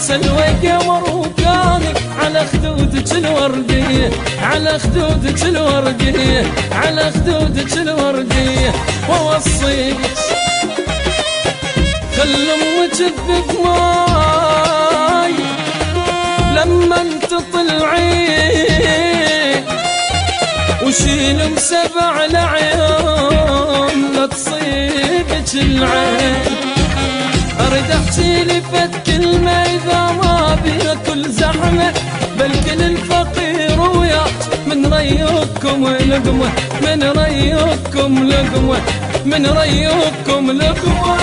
سلوى قمر وكاني على خدودك الوردية، على خدودك الوردية، على خدودك الوردية. ووصيك خل امك بماي لما انت طلعين، وشيل م7 العيون لا تصيبك العين. اريد احكي لي فد كلمة اذا ما بيها كل زحمة، بل كل الفقير وياك من ريوكم لقمة، من ريوكم لقمة، من ريوكم لقمة.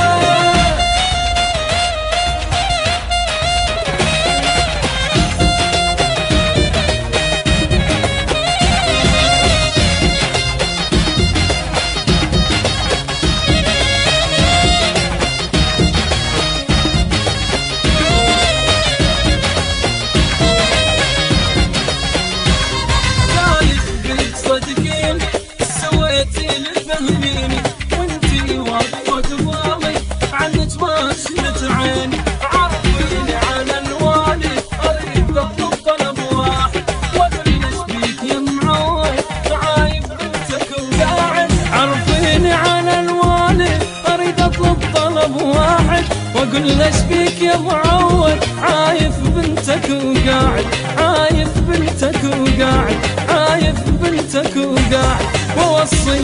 وانتي واقفة قبالي عنك ما شلت عيني. عرفيني على الوالي اريد اطلب طلب واحد، واقول ليش بيك يا معود عايب بنتك وقاعد. عرفيني على الوالي اريد اطلب طلب واحد، واقول ليش بيك يا معود عايف بنتك وقاعد، عايف بنتك وقاعد، عايف بنتك وقاعد. ووصي